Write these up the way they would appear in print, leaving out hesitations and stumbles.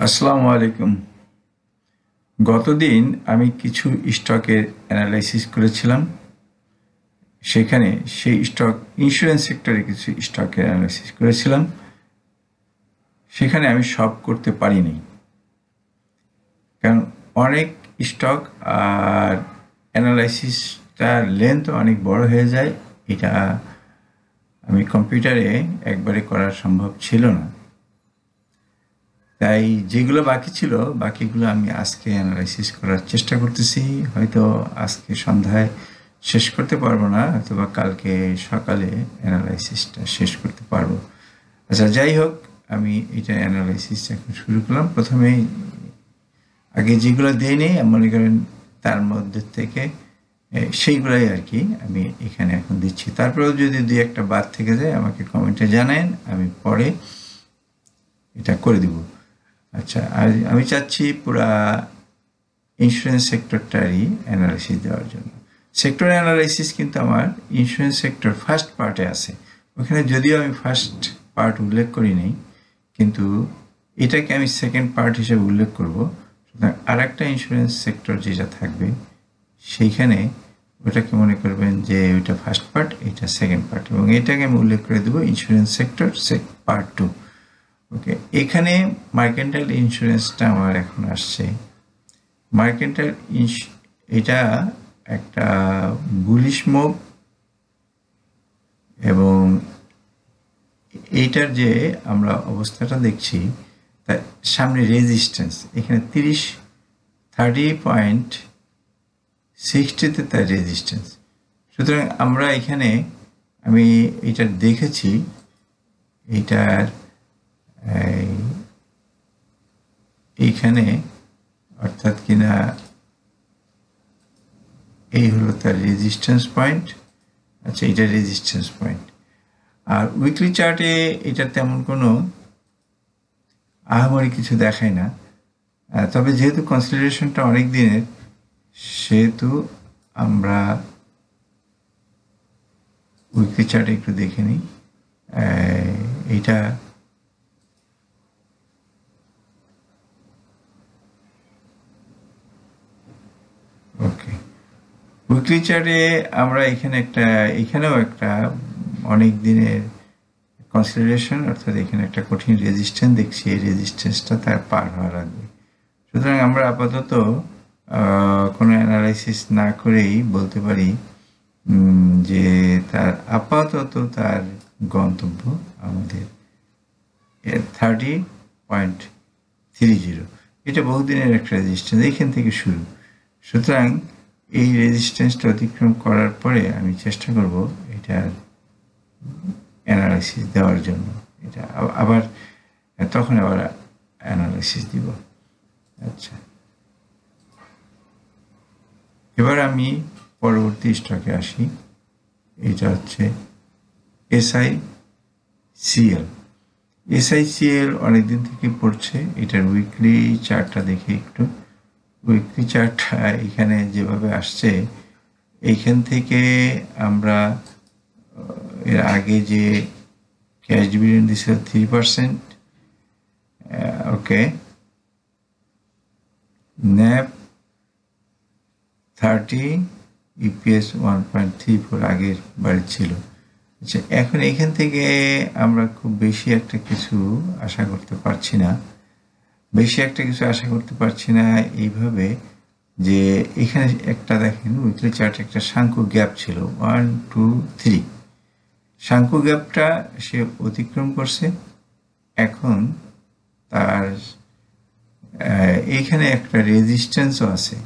আসসালামু আলাইকুম। গতদিন আমি কিছু স্টকের অ্যানালাইসিস করেছিলাম। সেখানে সেই স্টক ইন্স্যুরেন্স সেক্টরে কিছু স্টকের অ্যানালাইসিস করেছিলাম। সেখানে আমি সব করতে পারিনি, কারণ অনেক স্টক আর অ্যানালাইসিসটা লেন্থ অনেক বড় হয়ে যায়। এটা আমি কম্পিউটারে একবারে করা সম্ভব ছিল না। তাই যেগুলো বাকি ছিল বাকিগুলো আমি আজকে অ্যানালাইসিস করার চেষ্টা করতেছি। হয়তো আজকে সন্ধ্যায় শেষ করতে পারবো না, অথবা কালকে সকালে অ্যানালাইসিসটা শেষ করতে পারবো। আচ্ছা, যাই হোক, আমি এটা অ্যানালাইসিস এখন শুরু করলাম। প্রথমেই আগে যেগুলো দেয়নি মনে করেন তার মধ্যে থেকে সেইগুলাই আর কি আমি এখানে এখন দিচ্ছি। তারপরেও যদি দুই একটা বাদ থেকে যায় আমাকে কমেন্টে জানান, আমি পরে এটা করে দিব। আচ্ছা, আর আমি চাচ্ছি পুরা ইন্স্যুরেন্স সেক্টরটারই অ্যানালাইসিস দেওয়ার জন্য। সেক্টর অ্যানালাইসিস কিন্তু আমার ইন্স্যুরেন্স সেক্টর ফার্স্ট পার্টে আছে। ওখানে যদিও আমি ফার্স্ট পার্ট উল্লেখ করি নাই, কিন্তু এটাকে আমি সেকেন্ড পার্ট হিসেবে উল্লেখ করব। সুতরাং আর একটা ইন্স্যুরেন্স সেক্টর যেটা থাকবে সেইখানে ওটাকে মনে করবেন যে ওইটা ফার্স্ট পার্ট, এটা সেকেন্ড পার্ট, এবং এটাকে আমি উল্লেখ করে দেবো ইন্স্যুরেন্স সেক্টর পার্ট 2। ওকে, এখানে মার্কেন্টাইল ইন্স্যুরেন্সটা আমার এখন আসছে। মার্কেন্টাইল এটা একটা বুলিশ মুভ, এবং এইটার যে আমরা অবস্থাটা দেখছি তার সামনে রেজিস্ট্যান্স এখানে 30.60তে তার রেজিস্ট্যান্স। সুতরাং আমরা এখানে আমি এটা দেখেছি, এইটার এইখানে অর্থাৎ কিনা এই হলো তার রেজিস্ট্যান্স পয়েন্ট। আচ্ছা, এটা রেজিস্ট্যান্স পয়েন্ট। আর উইকলি চার্টে এটা তেমন কোনো আহামরি কিছু দেখায় না। তবে যেহেতু কনসিডারেশনটা অনেক দিনের, সেহেতু আমরা উইকলি চার্টে একটু দেখে নিই। এইটা ওকে, উইকলি চার্টে আমরা এখানেও একটা অনেক দিনের কনসিডারেশন, অর্থাৎ এখানে একটা কঠিন রেজিস্ট্যান্স দেখছি। এই রেজিস্ট্যান্সটা তার পার হওয়া লাগবে। সুতরাং আমরা আপাতত কোনো অ্যানালাইসিস না করেই বলতে পারি যে তার আপাতত তার গন্তব্য আমাদের 30.30। এটা বহুদিনের একটা রেজিস্ট্যান্স, এইখান থেকে শুরু। সুতরাং এই রেজিস্ট্যান্সটা অতিক্রম করার পরে আমি চেষ্টা করব এটার অ্যানালাইসিস দেওয়ার জন্য। এটা আবার তখন আবার অ্যানালাইসিস দিব। আচ্ছা, এবার আমি পরবর্তী স্টকে আসি। এটা হচ্ছে SICL। SICL অনেকদিন থেকে পড়ছে। এটার উইকলি চার্টটা দেখে একটু। উইকলি চার্টটা এখানে যেভাবে আসছে, এইখান থেকে আমরা এর আগে যে ক্যাশ ডিভিডেন্ড দিছিল 3%, ওকে, NAV 30, EPS 1.34 আগের বাড়ি ছিল। আচ্ছা, এখন এখান থেকে আমরা খুব বেশি একটা কিছু আশা করতে পারছি না। এইভাবে যে এখানে একটা দেখেন উইকলি চার্টে একটা শঙ্কু গ্যাপ ছিল 1 2 3। শঙ্কু গ্যাপটা সে অতিক্রম করছে। এখন তার এইখানে একটা রেজিস্ট্যান্সও আছে।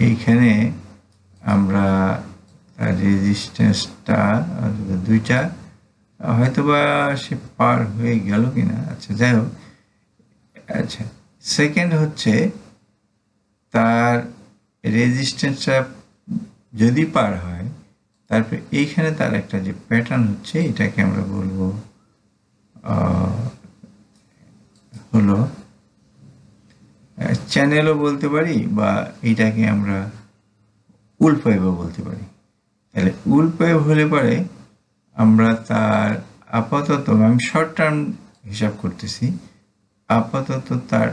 এইখানে আমরা রেজিস্ট্যান্সটা দুইটা হয়তোবা সে পার হয়ে গেল কিনা। আচ্ছা, যাই হোক। আচ্ছা, সেকেন্ড হচ্ছে তার রেজিস্ট্যান্সটা যদি পার হয়, তারপরে এইখানে তার একটা যে প্যাটার্ন হচ্ছে, এটাকে আমরা বলবো হলো চ্যানেলও বলতে পারি, বা এইটাকে আমরা উল্পেবও বলতে পারি। তাহলে উল্পেব হলে পরে আমরা তার আপাতত আমি শর্ট টার্ম হিসাব করতেছি, আপাতত তার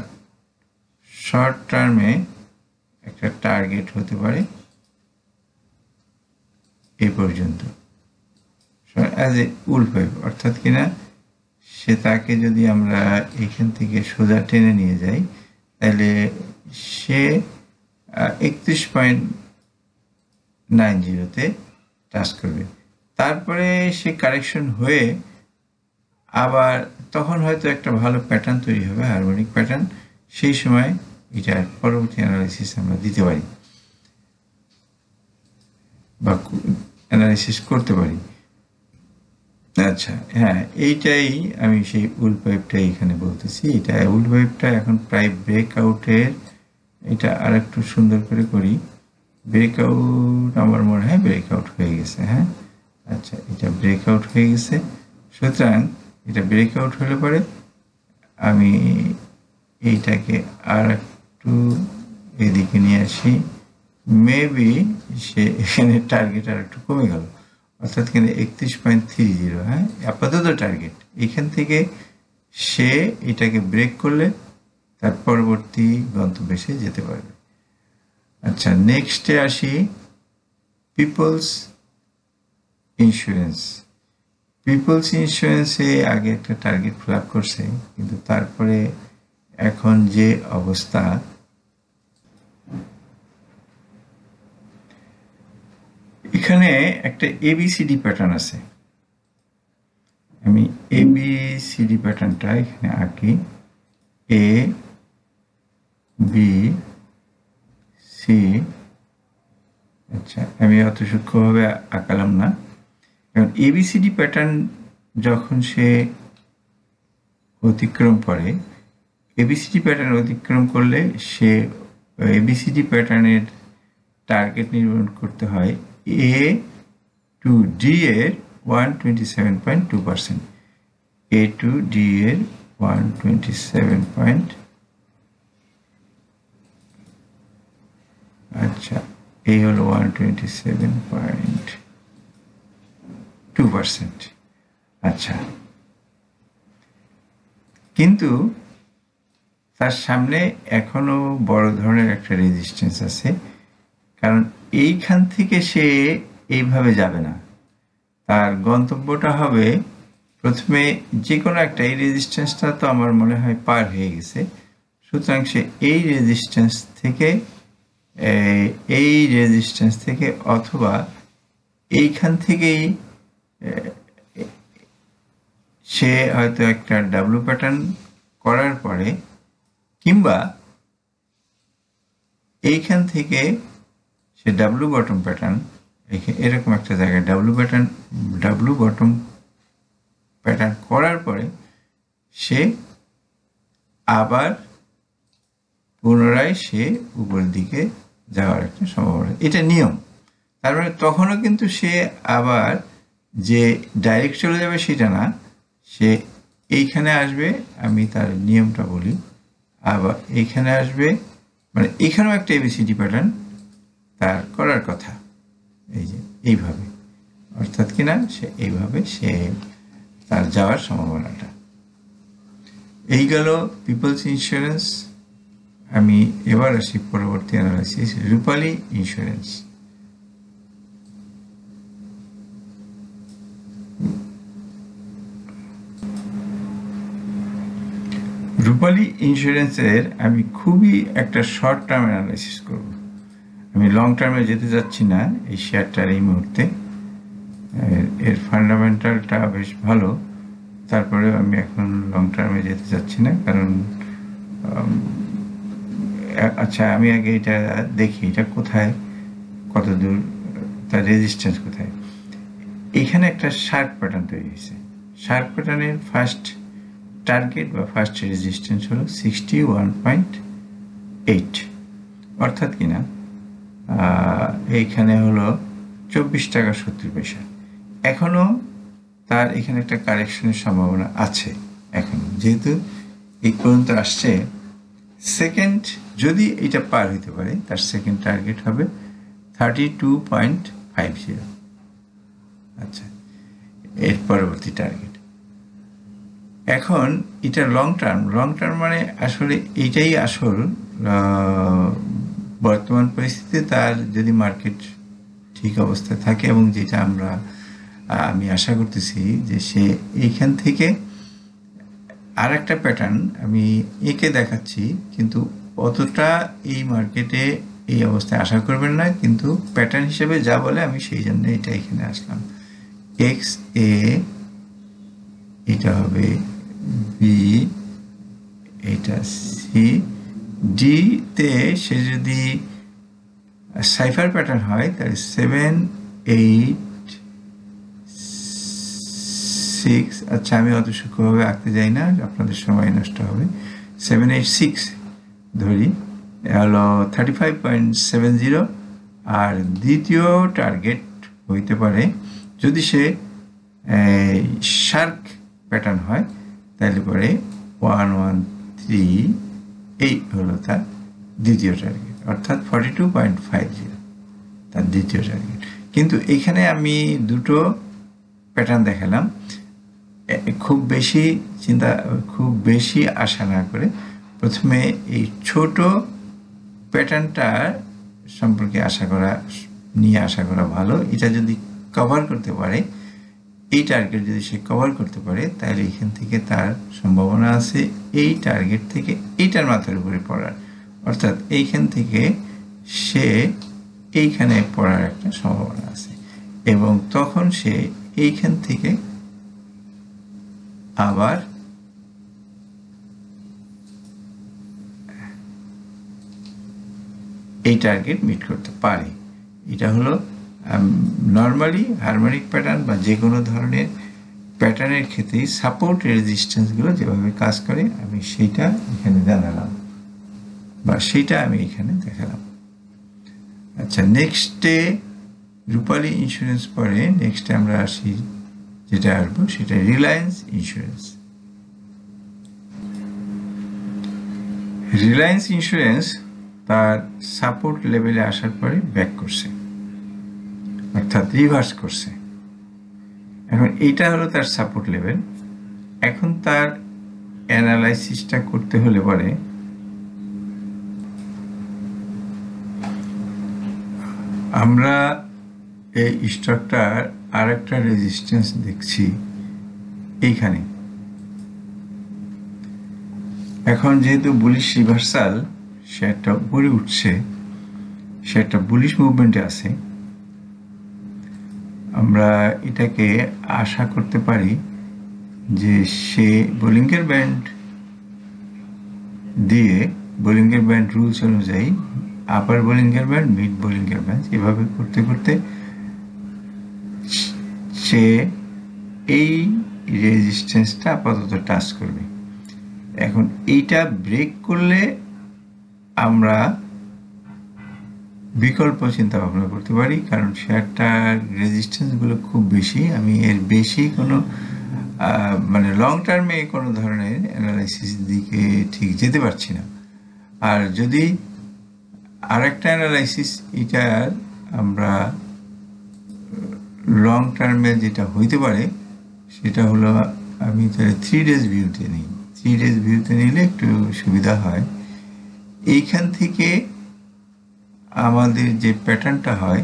শর্ট টার্মে একটা টার্গেট হতে পারে এই পর্যন্ত অ্যাজ এ উলফাইভ, অর্থাৎ কিনা সে তাকে যদি আমরা এখান থেকে সোজা টেনে নিয়ে যাই তাহলে সে 31.90-তে টাচ করবে, তারপরে সে কারেকশন হয়ে আবার তখন হয়তো একটা ভালো প্যাটার্ন তৈরি হবে, হারমোনিক প্যাটার্ন, সেই সময় এটার পরবর্তী অ্যানালাইসিস আমরা দিতে পারি বা অ্যানালাইসিস করতে পারি। আচ্ছা, হ্যাঁ, এইটাই আমি সেই উলফাইভটাই এখানে বলতেছি। এটা উলফাইভটা এখন প্রায় ব্রেকআউটের, এটা আর একটু সুন্দর করে করি, ব্রেকআউট আমার মনে হয় ব্রেকআউট হয়ে গেছে। হ্যাঁ, আচ্ছা, এটা ব্রেকআউট হয়ে গেছে, সুতরাং এটা ব্রেকআউট হলে পরে আমি এইটাকে আর একটু এদিকে নিয়ে আসি, মেবি সে এখানে টার্গেট আর একটু কমে গেল, অর্থাৎ কিন্তু 31.30। হ্যাঁ, আপাতত টার্গেট এখান থেকে সে এটাকে ব্রেক করলে তার পরবর্তী গন্তব্যে সে যেতে পারবে। আচ্ছা, নেক্সটে আসি পিপলস ইন্স্যুরেন্স। পিপলস ইন্স্যুরেন্সে আগে একটা টার্গেট ফ্ল্যাপ করছে, কিন্তু তারপরে এখন যে অবস্থা, এখানে একটা এবিসিডি প্যাটার্ন আছে, আমি এবিসিডি প্যাটার্নটা এখানে আঁকি, এ বি সি। আচ্ছা, আমি অত সূক্ষ্মভাবে আঁকালাম না, কারণ এবিসিডি প্যাটার্ন যখন সে অতিক্রম করে, এবিসিডি প্যাটার্ন অতিক্রম করলে সে এবিসিডি প্যাটার্নের টার্গেট নির্ধারণ করতে হয় এ টু ডি এর 127.2%, এ টু ডি এর 127. আচ্ছা, এই হলো 127.2%। আচ্ছা, কিন্তু তার সামনে এখনো বড় ধরনের একটা রেজিস্ট্যান্স আছে, কারণ এইখান থেকে সে এইভাবে যাবে না, তার গন্তব্যটা হবে প্রথমে যে কোনো একটা, এই রেজিস্ট্যান্সটা তো আমার মনে হয় পার হয়ে গেছে, সুতরাং সে এই রেজিস্ট্যান্স থেকে অথবা এইখান থেকেই সে হয়তো একটা ডাব্লু প্যাটার্ন করার পরে, কিংবা এইখান থেকে সে ডাব্লু বটম প্যাটার্ন, এরকম একটা জায়গায় ডাব্লু বটম প্যাটার্ন করার পরে সে আবার পুনরায় সে উপরের দিকে যাওয়ার একটা সম্ভাবনা, এটা নিয়ম। তার মানে তখনও কিন্তু সে আবার যে ডাইরেক্ট চলে যাবে সেটা না, সে এইখানে আসবে, আমি তার নিয়মটা বলি, আবার এইখানে আসবে, মানে এখানেও একটা এবিসিডি প্যাটার্ন তার করার কথা, এই যে এইভাবে, অর্থাৎ কিনা সে এইভাবে সে তার যাওয়ার সম্ভাবনাটা। এই গেল পিপলস ইন্স্যুরেন্স। আমি এবার আসি পরবর্তী অ্যানালাইসিস, রূপালী ইন্স্যুরেন্স। রূপালী ইন্স্যুরেন্সের আমি খুবই একটা শর্ট টার্ম অ্যানালাইসিস করব, আমি লং টার্মে যেতে যাচ্ছি না এই শেয়ারটার এই মুহূর্তে, এর ফান্ডামেন্টালটা বেশ ভালো, তারপরেও আমি এখন লং টার্মে যেতে চাচ্ছি না, কারণ আচ্ছা, আমি আগে এটা দেখি এটা কোথায়, কত দূর তার রেজিস্ট্যান্স কোথায়। এখানে একটা শার্প প্যাটার্ন তৈরি হয়েছে, শার্প প্যাটার্নের ফার্স্ট টার্গেট বা ফার্স্ট রেজিস্ট্যান্স হলো 61.8, অর্থাৎ কিনা এইখানে হলো 24 টাকা 70 পয়সা। এখনো তার এখানে একটা কারেকশনের সম্ভাবনা আছে, এখন যেহেতু এই পর্যন্ত আসছে। সেকেন্ড, যদি এটা পার হইতে পারে, তার সেকেন্ড টার্গেট হবে 32.50। আচ্ছা, এর পরবর্তী টার্গেট এখন এটা লং টার্ম মানে আসলে এইটাই আসল বর্তমান পরিস্থিতিতে তার যদি মার্কেট ঠিক অবস্থায় থাকে, এবং যেটা আমি আশা করতেছি যে সে এইখান থেকে আর একটা প্যাটার্ন আমি এঁকে দেখাচ্ছি, কিন্তু অতটা এই মার্কেটে এই অবস্থায় আশা করবেন না, কিন্তু প্যাটার্ন হিসেবে যা বলে আমি সেই জন্য এটা এখানে আসলাম। এক্স এ, এটা হবে বি, এটা সি, ডি তে সে যদি সাইফার প্যাটার্ন হয় তাহলে 7 8 6, আচ্ছা আমি অত সূক্ষ্মভাবে আঁকতে যাই না, আপনাদের সময় নষ্ট হবে। 7 8 6 ধরি, হলো 35.70। আর দ্বিতীয় টার্গেট হইতে পারে যদি সে শার্ক প্যাটার্ন হয় তাহলে পরে 113, এই হলো তার দ্বিতীয় টার্গেট, অর্থাৎ 42.50 তার দ্বিতীয় টার্গেট। কিন্তু এখানে আমি দুটো প্যাটার্ন দেখালাম, খুব বেশি আশা না করে প্রথমে এই ছোট প্যাটার্নটা সম্পর্কে আশা করা ভালো। এটা যদি কভার করতে পারে, এই টার্গেট যদি সে কভার করতে পারে, তাহলে এখান থেকে তার সম্ভাবনা আছে এই টার্গেট থেকে এইটার মাথার উপরে পড়ার, অর্থাৎ এইখান থেকে সে এইখানে পড়ার একটা সম্ভাবনা আছে, এবং তখন সে এইখান থেকে আবার এই টার্গেট মিট করতে পারে। এটা হলো নর্মালি হারমোনিক প্যাটার্ন বা যে কোনো ধরনের প্যাটার্নের ক্ষেত্রে সাপোর্ট রেজিস্ট্যান্সগুলো যেভাবে কাজ করে আমি সেইটা এখানে জানালাম, বা সেইটা আমি এখানে দেখালাম। আচ্ছা, নেক্সটে রূপালী ইন্স্যুরেন্স পরে নেক্সটে আমরা আসি, যেটা আসবো সেটা রিলায়েন্স ইন্স্যুরেন্স। রিলায়েন্স ইন্স্যুরেন্স তার সাপোর্ট লেভেলে আসার পরে ব্যাক করছে, অর্থাৎ রিভার্স করছে। এখন এইটা হলো তার সাপোর্ট লেভেল। এখন তার অ্যানালাইসিসটা করতে হলে পরে আমরা এই স্টকটার আর একটা রেজিস্ট্যান্স দেখছি এইখানে। এখন যেহেতু বুলিশ রিভার্সাল, সে একটা উপরে উঠছে, সে একটা বুলিশ মুভমেন্টে আছে, আমরা এটাকে আশা করতে পারি যে সে বোলিঙ্গের ব্যান্ড দিয়ে, বোলিঙ্গের ব্যান্ড রুলস অনুযায়ী আপার বোলিঙ্গের ব্যান্ড, মিড বোলিঙ্গের ব্যান্ড, এভাবে করতে করতে সে এই রেজিস্ট্যান্সটা আপাতত টাচ করবে। এখন এইটা ব্রেক করলে আমরা বিকল্প চিন্তা ভাবনা করতে পারি, কারণ শেয়ারটার রেজিস্ট্যান্সগুলো খুব বেশি। আমি এর বেশি কোনো মানে লং টার্মে কোনো ধরনের অ্যানালাইসিস দিকে ঠিক যেতে পারছি না। আর যদি আর একটা অ্যানালাইসিস এটার আমরা লং টার্মে যেটা হইতে পারে সেটা হলো, আমি তাহলে 3 days ভিউতে নিই। 3 days ভিউতে নিলে একটু সুবিধা হয়। এইখান থেকে আমাদের যে প্যাটার্নটা হয়,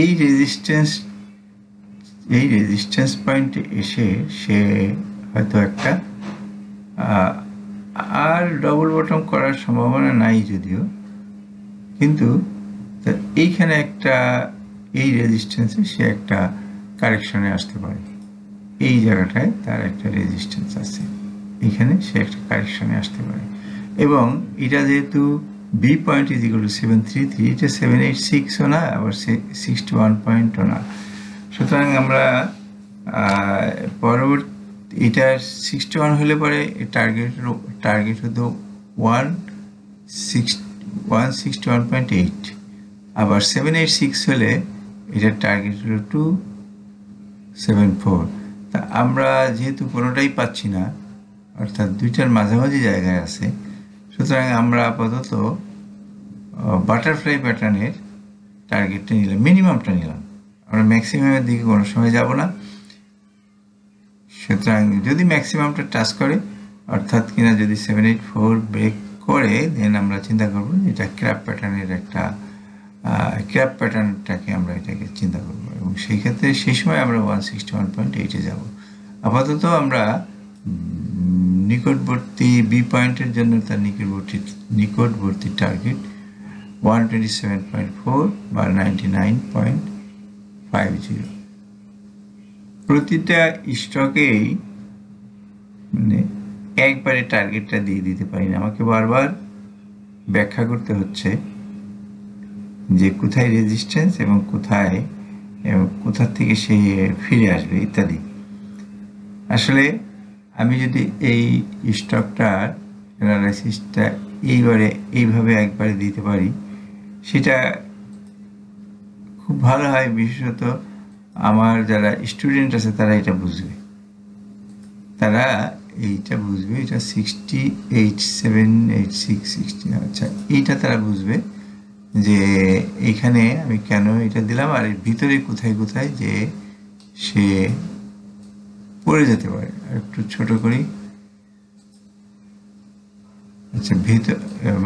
এই রেজিস্ট্যান্স পয়েন্টে এসে সে হয়তো একটা আর ডবল বটম করার সম্ভাবনা নাই যদিও, কিন্তু এইখানে একটা এই রেজিস্ট্যান্সে সে একটা কারেকশনে আসতে পারে। এই জায়গাটায় তার একটা রেজিস্ট্যান্স আছে, এখানে সে একটা কারেকশনে আসতে পারে। এবং এটা যেহেতু B point is equal to 733, এটা 786ও না, আবার 61 পয়েন্টও না। সুতরাং আমরা পরবর্তী এটার 61 হলে পরে টার্গেট হতো 161.8, আবার 786 হলে এটার টার্গেট হলো 274। তা আমরা যেহেতু কোনোটাই পাচ্ছি না, অর্থাৎ দুইটার মাঝামাঝি জায়গায় আছে, সুতরাং আমরা আপাতত বাটারফ্লাই প্যাটার্নের টার্গেটটা নিলাম, মিনিমামটা নিলাম। আমরা ম্যাক্সিমামের দিকে কোনো সময় যাব না। সুতরাং যদি ম্যাক্সিমামটা টাচ করে অর্থাৎ কিনা যদি 784 ব্রেক করে দেন আমরা চিন্তা করবো এটা ক্র্যাপ প্যাটার্নের একটা ক্র্যাপ প্যাটার্নটাকে আমরা এটাকে চিন্তা করবো এবং সেই ক্ষেত্রে সেই সময় আমরা 161.8-এ যাব। আপাতত আমরা নিকটবর্তী বি পয়েন্টের জন্য তার নিকটবর্তী টার্গেট 127.4 বা 99.50। প্রতিটা স্টকেই মানে একবারে টার্গেটটা দিয়ে দিতে পারি না, আমাকে বারবার ব্যাখ্যা করতে হচ্ছে যে কোথায় রেজিস্ট্যান্স এবং কোথা থেকে সে ফিরে আসবে ইত্যাদি। আসলে আমি যদি এই স্টকটার অ্যানালাইসিসটা এইভাবে একবারে দিতে পারি সেটা খুব ভালো হয়, বিশেষত আমার যারা স্টুডেন্ট আছে তারা এটা বুঝবে, এটা 68,786,60। আচ্ছা, এইটা তারা বুঝবে যে এইখানে আমি কেন এটা দিলাম আর এর ভিতরে কোথায় যে সে পড়ে যেতে পারে। আর একটু ছোট করি। আচ্ছা,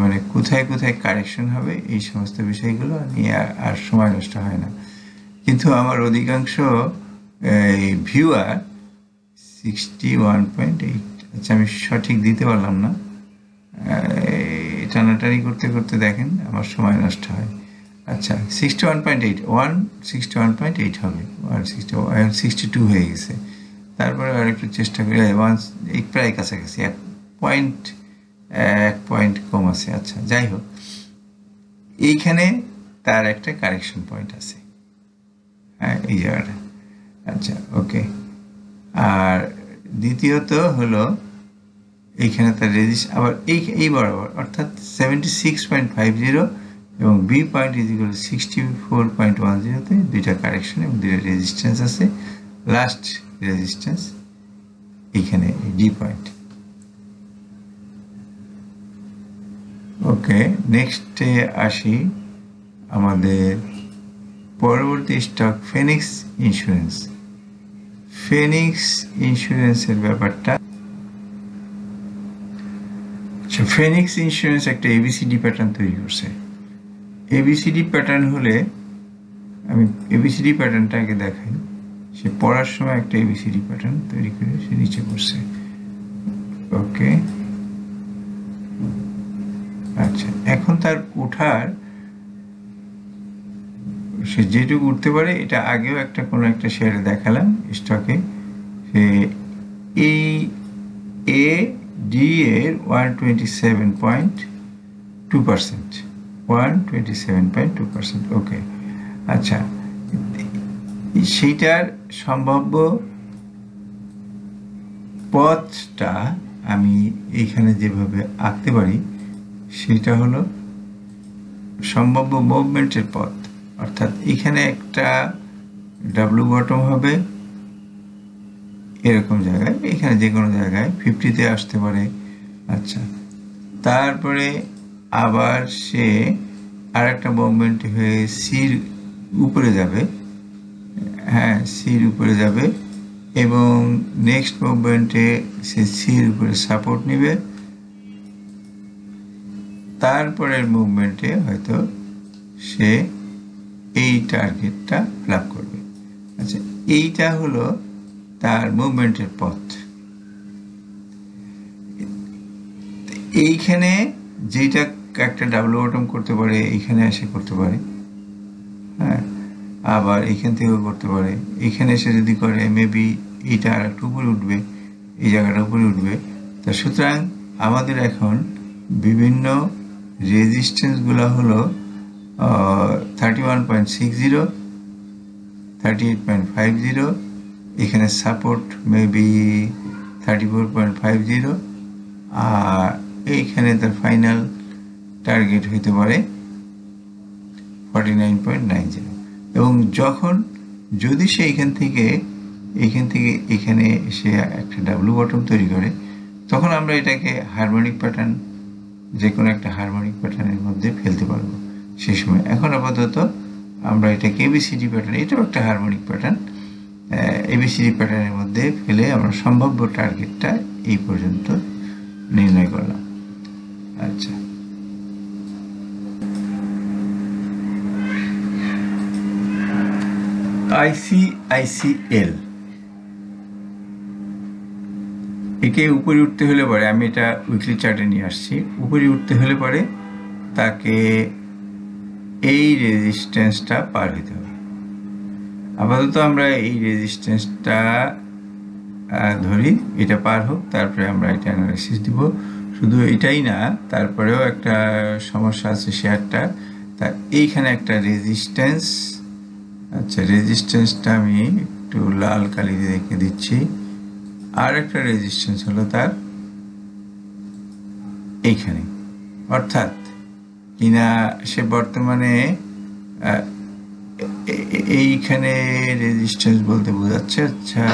মানে কোথায় কারেকশন হবে এই সমস্ত বিষয়গুলো নিয়ে আর সময় নষ্ট হয় না। কিন্তু আমার অধিকাংশ ভিউয়ার 61.8। আচ্ছা, আমি সঠিক দিতে পারলাম না, টানাটানি করতে দেখেন আমার সময় নষ্ট হয়। আচ্ছা, 61.8 161.8 হবে, 162 হয়ে গেছে। তারপরে আর একটু চেষ্টা করি, প্রায় কাছাকাছি, এক পয়েন্ট কম আছে। আচ্ছা, যাই হোক, এইখানে তার একটা কারেকশন পয়েন্ট আছে, হ্যাঁ, এই জায়গাটা। আচ্ছা, ওকে। আর দ্বিতীয়ত হলো এইখানে তার আবার এই বরাবর অর্থাৎ 76.50 এবং বি পয়েন্ট ইজ ইকুয়াল 64.10-তে দুইটা কারেকশন এবং দুইটা রেজিস্ট্যান্স আছে। লাস্ট রেজিস্ট্যান্স এইখানে ডি পয়েন্ট। ওকে, নেক্সটে আসি আমাদের পরবর্তী স্টক ফিনিক্স ইন্স্যুরেন্সের ব্যাপারটা। ফিনিক্স ইন্স্যুরেন্স একটা এবিসিডি প্যাটার্ন তৈরি করছে। এবিসিডি প্যাটার্ন হলে আমি এবিসিডি প্যাটার্নটাকে দেখাই। সে পড়ার সময় একটা এবিসিডি প্যাটার্ন তৈরি করে সে নিচে পড়ছে। ওকে, আচ্ছা, এখন তার ওঠার সে যেটুকু উঠতে পারে, এটা আগেও কোনো একটা শেয়ারে দেখালাম স্টকে, সে এই ডি এর 127.2%। ওকে, আচ্ছা, সেইটার সম্ভাব্য পথটা আমি এইখানে যেভাবে আঁকতে পারি সেটা হলো সম্ভাব্য মুভমেন্টের পথ। অর্থাৎ এখানে একটা ডাব্লু বটম হবে এরকম জায়গায়, এখানে যে কোনো জায়গায় 50-তে আসতে পারে। আচ্ছা, তারপরে আবার সে আর একটা মুভমেন্ট হয়ে সির উপরে যাবে, হ্যাঁ, সির উপরে যাবে এবং নেক্সট মুভমেন্টে সে সির উপরে সাপোর্ট নেবে। তারপরের মুভমেন্টে হয়তো সে এই টার্গেটটা লাভ করবে। আচ্ছা, এইটা হলো তার মুভমেন্টের পথ। এইখানে যেটা একটা ডাবল বটম করতে পারে এইখানে এসে করতে পারে, হ্যাঁ, আবার এইখান থেকেও করতে পারে। এখানে এসে যদি করে মেবি এইটা আর একটু উপরে উঠবে, এই জায়গাটা উপরে উঠবে। তা সুতরাং আমাদের এখন বিভিন্ন রেজিস্ট্যান্সগুলো হলো 31.60, 38.50, এখানে সাপোর্ট মেবি 34.50, আর এইখানে তার ফাইনাল টার্গেট হইতে পারে 49.90। এবং যদি সে এখান থেকে এখানে সে একটা ডাব্লু বটম তৈরি করে, তখন আমরা এটাকে হারমোনিক প্যাটার্ন, যে কোনো একটা হারমোনিক প্যাটার্নের মধ্যে ফেলতে পারবো সেই সময়। এখন আপাতত আমরা এটাকে এবিসিডি প্যাটার্ন, এটাও একটা হারমোনিক প্যাটার্ন, এবিসিডি প্যাটার্নের মধ্যে ফেলে আমরা সম্ভাব্য টার্গেটটা এই পর্যন্ত নির্ণয় করলাম। আচ্ছা, ICICL একে উপরে উঠতে হলে পরে, আমি এটা উইকলি চার্টে নিয়ে আসছি, উপরে উঠতে হলে পরে তাকে এই রেজিস্ট্যান্সটা পার হতে হবে। আপাতত আমরা এই রেজিস্ট্যান্সটা ধরি, এটা পার হোক, তারপরে আমরা এটা অ্যানালাইসিস দিব। শুধু এটাই না, তারপরেও একটা সমস্যা আছে শেয়ারটা, তা এইখানে একটা রেজিস্ট্যান্স, আচ্ছা রেজিস্ট্যান্সটা আমি একটু লাল কালি দিয়ে রেখে দিচ্ছি। আর একটা রেজিস্ট্যান্স হলো তার এইখানে, অর্থাৎ কিনা সে বর্তমানে এইখানে রেজিস্ট্যান্স বলতে বোঝাচ্ছে, আচ্ছা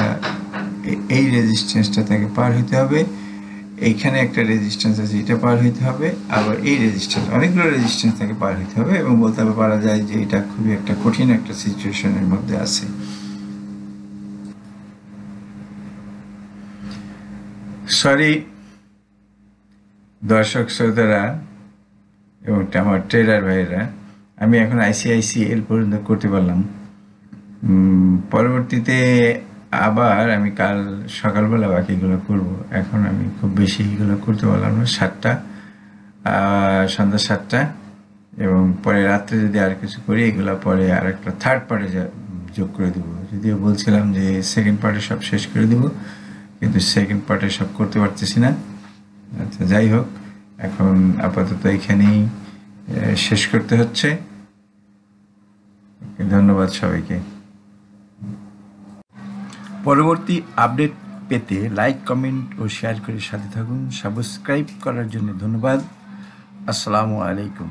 এই রেজিস্ট্যান্সটা তাকে পার হইতে হবে, এইখানে একটা রেজিস্ট্যান্স আছে এটা পার হইতে হবে, আবার এই রেজিস্ট্যান্স, অনেকগুলো রেজিস্ট্যান্স তাকে পার হইতে হবে, এবং বলতে পারা যায় যে এটা খুবই একটা কঠিন একটা সিচুয়েশনের মধ্যে আছে। সরি দর্শক শ্রোতারা এবং আমার ট্রেডার ভাইয়েরা, আমি এখন ICICL পর্যন্ত করতে পারলাম। পরবর্তীতে আবার আমি কাল সকালবেলা বাকিগুলো করব। এখন আমি খুব বেশি এগুলো করতে পারলাম না, সন্ধ্যা 7টা, এবং পরে রাত্রে যদি আর কিছু করি এগুলো পরে আর একটা থার্ড পার্টে যোগ করে দেবো। যদিও বলছিলাম যে সেকেন্ড পার্টে সব শেষ করে দেবো, কিন্তু সেকেন্ড পার্টে সব করতে পারতেছি না। আচ্ছা যাই হোক, এখন আপাতত এখানেই শেষ করতে হচ্ছে। ধন্যবাদ সবাইকে। পরবর্তী আপডেট পেতে লাইক, কমেন্ট ও শেয়ার করে সাথে থাকুন। সাবস্ক্রাইব করার জন্য ধন্যবাদ। আসসালামু আলাইকুম।